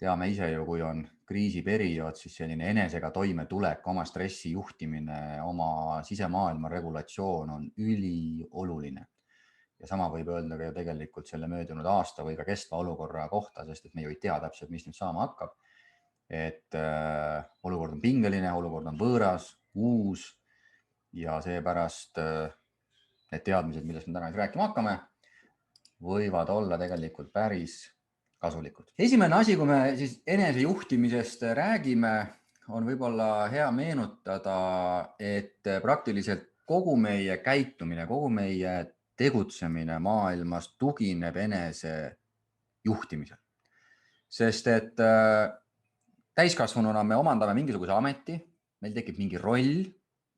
teame ise ju, kui on kriisiperiood, siis selline enesega toimetulek, oma stressi juhtimine, oma sisemaailma regulatsioon on ülioluline. Ja sama võib öelda ka ju tegelikult selle möödunud aasta või ka kestva olukorra kohta, sest et me ju ei tea täpselt, mis nüüd saama hakkab. Et olukord on pingeline, olukord on võõras, uus ja seepärast need teadmised, millest me täna rääkima hakkame, võivad olla tegelikult päris kasulikud. Esimene asi, kui me siis enesejuhtimisest räägime, on võib-olla hea meenutada, et praktiliselt kogu meie käitumine, kogu meie tegutsemine maailmas tugineb enese juhtimisel. Sest et täiskasvanuna me omandame mingisuguse ameti, meil tekib mingi roll,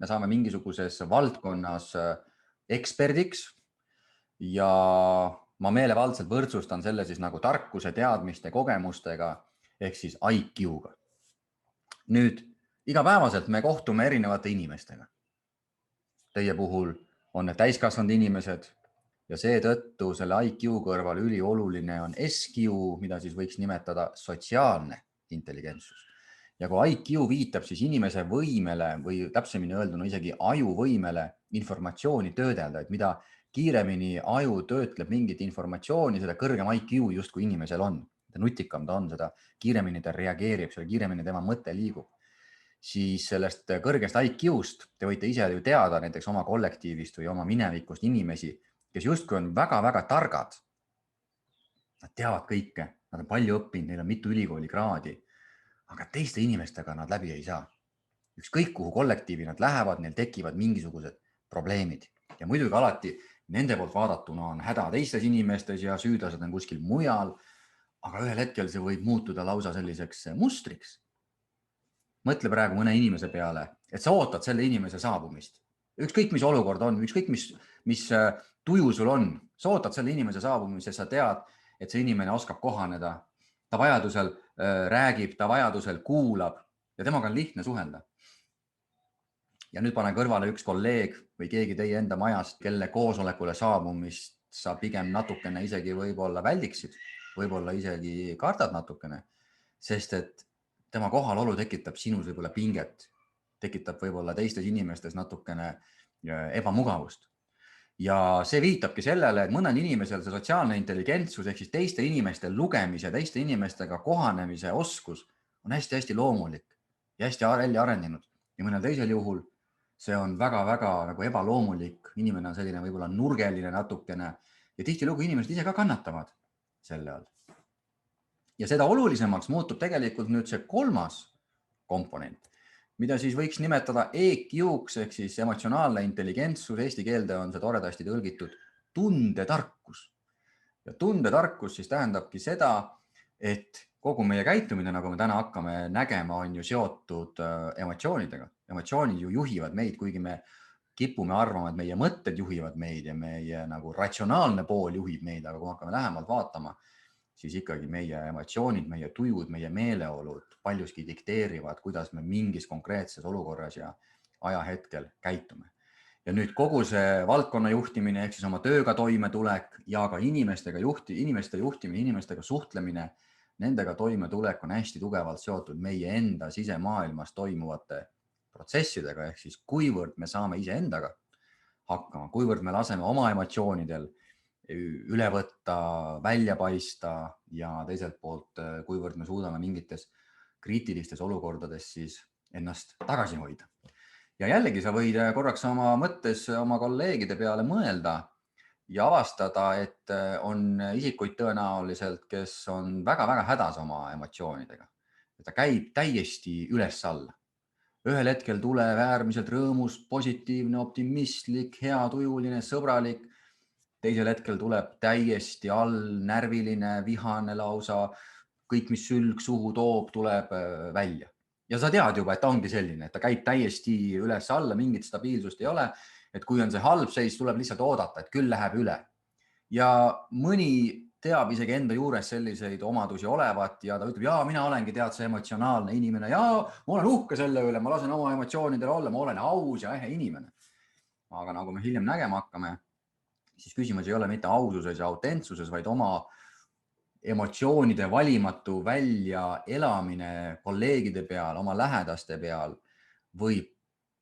me saame mingisuguses valdkonnas eksperdiks ja ma meelevaldselt võrdsustan selle siis nagu tarkuse, teadmiste, kogemustega ehk siis IQ-ga. Nüüd igapäevaselt me kohtume erinevate inimestega. Teie puhul on need täiskasvanud inimesed ja seetõttu selle IQ kõrval ülioluline on SQ, mida siis võiks nimetada sotsiaalne intelligentsus. Ja kui IQ viitab siis inimese võimele või täpsemini öelduna isegi ajuvõimele informatsiooni töödelda, et mida kiiremini aju töötleb mingit informatsiooni, seda kõrgem IQ justkui inimesel on. Nutikam ta on, seda kiiremini ta reageerib, seda kiiremini tema mõte liigub. Siis sellest kõrgest IQ-st te võite ise ju teada näiteks oma kollektiivist või oma minevikust inimesi, kes justkui on väga-väga targad. Nad teavad kõike, nad on palju õppinud, neil on mitu ülikooli kraadi, aga teiste inimestega nad läbi ei saa. Ükskõik kuhu kollektiivi nad lähevad, neil tekivad mingisugused probleemid. Ja muidugi alati nende poolt vaadatuna on häda teistes inimestes ja süüdlased on kuskil mujal, aga ühel hetkel see võib muutuda lausa selliseks mustriks. Mõtle praegu mõne inimese peale, et sa ootad selle inimese saabumist. Ükskõik mis olukord on, ükskõik mis tuju sul on, sa ootad selle inimese saabumist, sest sa tead, et see inimene oskab kohaneda. Ta vajadusel räägib, ta vajadusel kuulab ja temaga on lihtne suhelda. Ja nüüd pane kõrvale üks kolleeg või keegi teie enda majast, kelle koosolekule saabumist sa pigem natukene isegi võib-olla väldiksid, võib-olla isegi kardad natukene, sest et tema kohalolu tekitab sinus võib-olla pinget, tekitab võib-olla teistes inimestes natukene ebamugavust. Ja see viitabki sellele, et mõnel inimesel see sotsiaalne intelligentsus ehk siis teiste inimeste lugemise, teiste inimestega kohanemise oskus on hästi-hästi loomulik ja hästi välja arenenud. Ja mõnel teisel juhul see on väga-väga nagu ebaloomulik, inimene on selline võib-olla nurgeline natukene ja tihtilugu inimesed ise ka kannatavad selle all. Ja seda olulisemaks muutub tegelikult nüüd see kolmas komponent, mida siis võiks nimetada EQ-ks ehk siis emotsionaalne intelligentsus, eesti keelde on see toredasti tõlgitud tundetarkus. Ja tundetarkus siis tähendabki seda, et kogu meie käitumine, nagu me täna hakkame nägema, on ju seotud emotsioonidega. Emotsioonid ju juhivad meid, kuigi me kipume arvama, et meie mõtted juhivad meid ja meie nagu ratsionaalne pool juhib meid, aga kui me hakkame lähemalt vaatama, siis ikkagi meie emotsioonid, meie tujud, meie meeleolud paljuski dikteerivad, kuidas me mingis konkreetses olukorras ja ajahetkel käitume. Ja nüüd kogu see valdkonna juhtimine ehk siis oma tööga toimetulek ja ka inimeste juhtimine, inimestega suhtlemine, nendega toimetulek on hästi tugevalt seotud meie enda sisemaailmas toimuvate protsessidega ehk siis kuivõrd me saame iseendaga hakkama, kuivõrd me laseme oma emotsioonidel üle võtta, välja paista ja teiselt poolt, kuivõrd me suudame mingites kriitilistes olukordades siis ennast tagasi hoida. Ja jällegi sa võid korraks oma mõttes oma kolleegide peale mõelda ja avastada, et on isikuid tõenäoliselt, kes on väga-väga hädas oma emotsioonidega. Ta käib täiesti üles-alla. Ühel hetkel tuleb äärmiselt rõõmus, positiivne, optimistlik, heatujuline, sõbralik. Teisel hetkel tuleb täiesti all, närviline, vihane lausa, kõik, mis sülg suhu toob, tuleb välja. Ja sa tead juba, et ta ongi selline, et ta käib täiesti üles-alla, mingit stabiilsust ei ole. Et kui on see halb seis, tuleb lihtsalt oodata, et küll läheb üle. Ja mõni teab isegi enda juures selliseid omadusi olevat ja ta ütleb, jaa, mina olengi tead see emotsionaalne inimene ja ma olen uhke selle üle, ma lasen oma emotsioonidel olla, ma olen aus ja ehe inimene. Aga nagu me hiljem nägema hakkame, siis küsimus ei ole mitte aususes ja autentsuses, vaid oma emotsioonide valimatu välja elamine kolleegide peal, oma lähedaste peal võib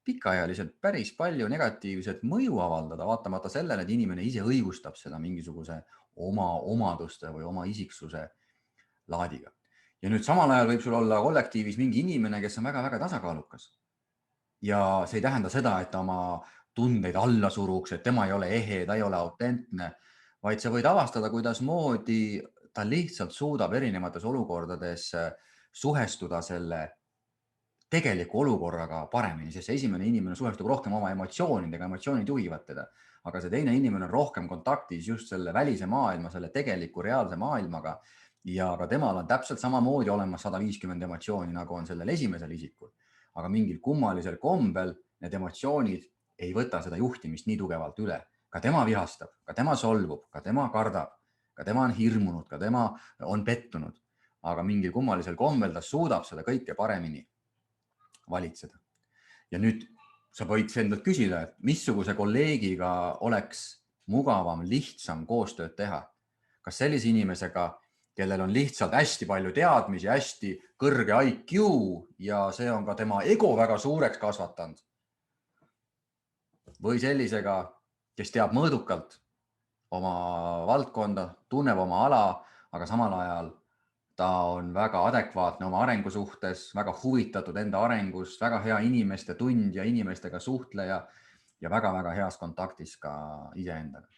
pikaajaliselt päris palju negatiivset mõju avaldada, vaatamata sellele, et inimene ise õigustab seda mingisuguse oma omaduste või oma isiksuse laadiga. Ja nüüd samal ajal võib sul olla kollektiivis mingi inimene, kes on väga-väga tasakaalukas. Ja see ei tähenda seda, et ta oma tundeid alla suruks, et tema ei ole ehe, ta ei ole autentne, vaid sa võid avastada, kuidas moodi ta lihtsalt suudab erinevates olukordades suhestuda selle tegeliku olukorraga paremini, sest see esimene inimene suhestub rohkem oma emotsioonidega, emotsioonid juhivad teda. Aga see teine inimene on rohkem kontaktis just selle välise maailma, selle tegeliku reaalse maailmaga ja ka temal on täpselt samamoodi olemas 150 emotsiooni, nagu on sellel esimesel isikul. Aga mingil kummalisel kombel need emotsioonid ei võta seda juhtimist nii tugevalt üle. Ka tema vihastab, ka tema solvub, ka tema kardab, ka tema on hirmunud, ka tema on pettunud. Aga mingil kummalisel kombel ta suudab seda kõike paremini valitseda. Ja nüüd sa võid endalt küsida, et missuguse kolleegiga oleks mugavam, lihtsam koostööd teha. Kas sellise inimesega, kellel on lihtsalt hästi palju teadmisi, hästi kõrge IQ ja see on ka tema ego väga suureks kasvatanud. Või sellisega, kes teab mõõdukalt oma valdkonda, tunneb oma ala, aga samal ajal ta on väga adekvaatne oma arengu suhtes, väga huvitatud enda arengust, väga hea inimeste tundja, inimestega suhtleja ja väga-väga heas kontaktis ka iseendaga.